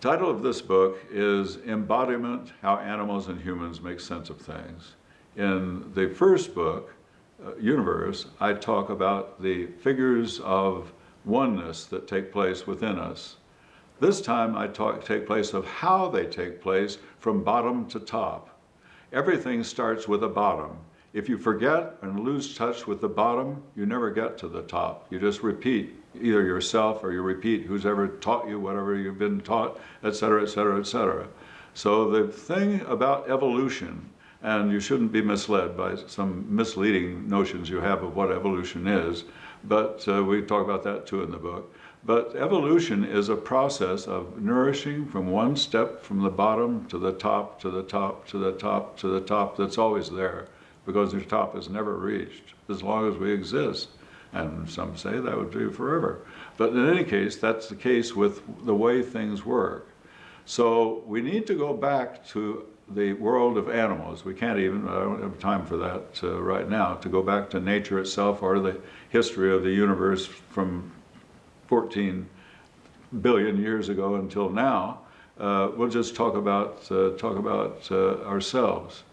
title of this book is Embodiment, How Animals and Humans Make Sense of Things. In the first book, Universe, I talk about the figures of oneness that take place within us. This time I take place of how they take place from bottom to top. Everything starts with a bottom. If you forget and lose touch with the bottom, you never get to the top. You just repeat either yourself or you repeat who's ever taught you whatever you've been taught, etc., etc., etc. So the thing about evolution, and you shouldn't be misled by some misleading notions you have of what evolution is, but we talk about that too in the book. But evolution is a process of nourishing from one step from the bottom to the top, to the top, to the top, to the top, that's always there, because the top is never reached as long as we exist. And some say that would be forever. But in any case, that's the case with the way things work. So we need to go back to the world of animals. We can't even, I don't have time for that right now, to go back to nature itself or the history of the universe from 14 billion years ago until now. We'll just talk about ourselves.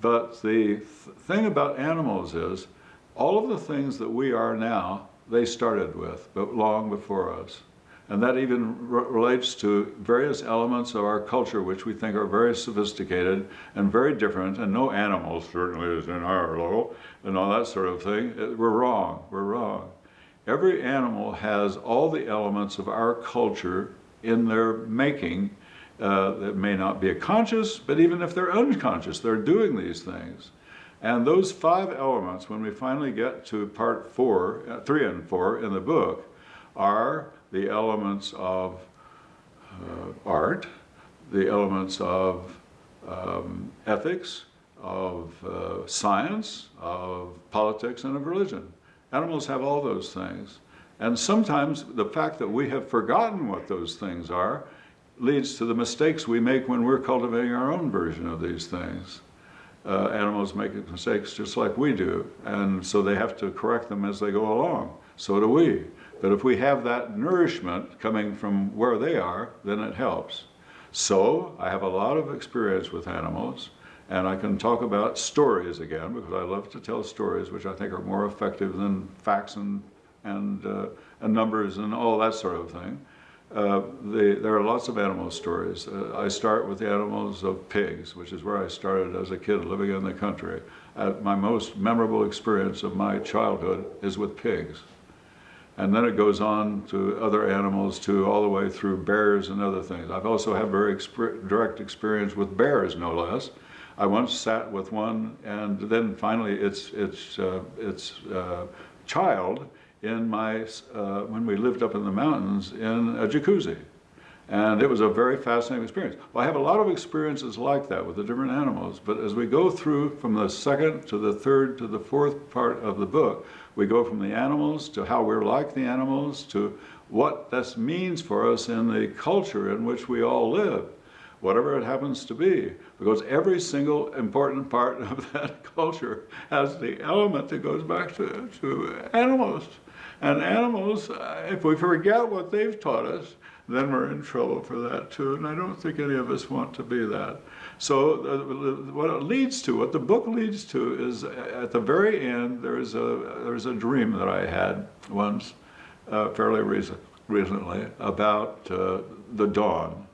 But the thing about animals is, all of the things that we are now, they started with, but long before us. And that even relates to various elements of our culture, which we think are very sophisticated and very different, and no animal certainly is in our level, and all that sort of thing. We're wrong, we're wrong. Every animal has all the elements of our culture in their making that may not be conscious, but even if they're unconscious, they're doing these things. And those 5 elements, when we finally get to part 3 and 4 in the book, are the elements of art, the elements of ethics, of science, of politics, and of religion. Animals have all those things. And sometimes the fact that we have forgotten what those things are leads to the mistakes we make when we're cultivating our own version of these things. Animals make mistakes just like we do, and so they have to correct them as they go along. So do we. But if we have that nourishment coming from where they are, then it helps. So I have a lot of experience with animals, and I can talk about stories again, because I love to tell stories, which I think are more effective than facts and numbers and all that sort of thing. There are lots of animal stories. I start with the animals of pigs, which is where I started as a kid living in the country. My most memorable experience of my childhood is with pigs. And then it goes on to other animals too, all the way through bears and other things. I've also had very direct experience with bears, no less. I once sat with one, and then finally its child in when we lived up in the mountains in a jacuzzi. And it was a very fascinating experience. Well, I have a lot of experiences like that with the different animals, but as we go through from the second to the third to the fourth part of the book, we go from the animals to how we're like the animals to what this means for us in the culture in which we all live, whatever it happens to be, because every single important part of that culture has the element that goes back to animals. And animals, if we forget what they've taught us, then we're in trouble for that too, and I don't think any of us want to be that. So what the book leads to is, at the very end, there's a dream that I had once, fairly recently, about the dawn.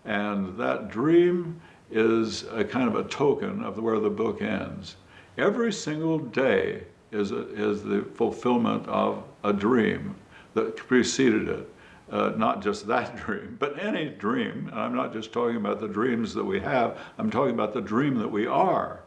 And that dream is a kind of a token of where the book ends. Every single day is the fulfillment of a dream that preceded it. Not just that dream, but any dream. And I'm not just talking about the dreams that we have, I'm talking about the dream that we are.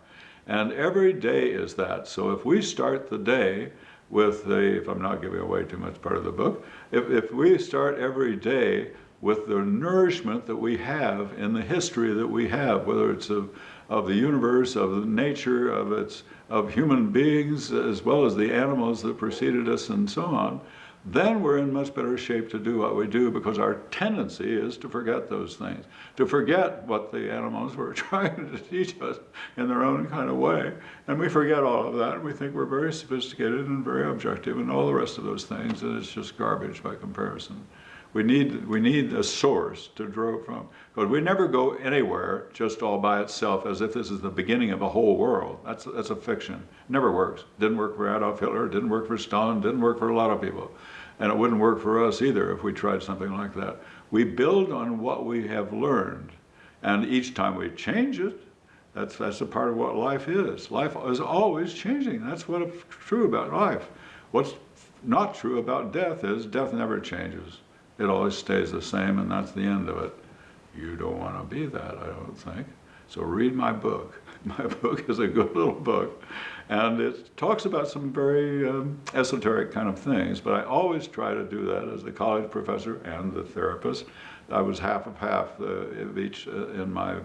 And every day is that. So if we start the day with if I'm not giving away too much part of the book, if we start every day with the nourishment that we have in the history that we have, whether it's of the universe, of nature, of human beings, as well as the animals that preceded us and so on, then we're in much better shape to do what we do, because our tendency is to forget those things, to forget what the animals were trying to teach us in their own kind of way. And we forget all of that, and we think we're very sophisticated and very objective and all the rest of those things, and it's just garbage by comparison. We need a source to draw from. Because we never go anywhere just all by itself as if this is the beginning of a whole world. That's a fiction. Never works. Didn't work for Adolf Hitler, didn't work for Stalin, didn't work for a lot of people. And it wouldn't work for us either if we tried something like that. We build on what we have learned. And each time we change it, that's a part of what life is. Life is always changing. That's what's true about life. What's not true about death is death never changes. It always stays the same, and that's the end of it. You don't want to be that, I don't think. So read my book. My book is a good little book, and it talks about some very esoteric kind of things, but I always try to do that as the college professor and the therapist. I was half of each in my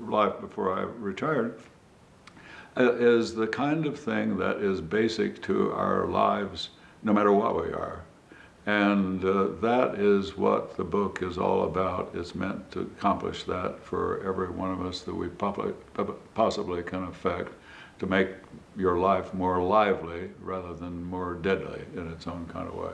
life before I retired, is the kind of thing that is basic to our lives no matter what we are. And that is what the book is all about. It's meant to accomplish that for every one of us that we possibly can affect, to make your life more lively rather than more deadly in its own kind of way.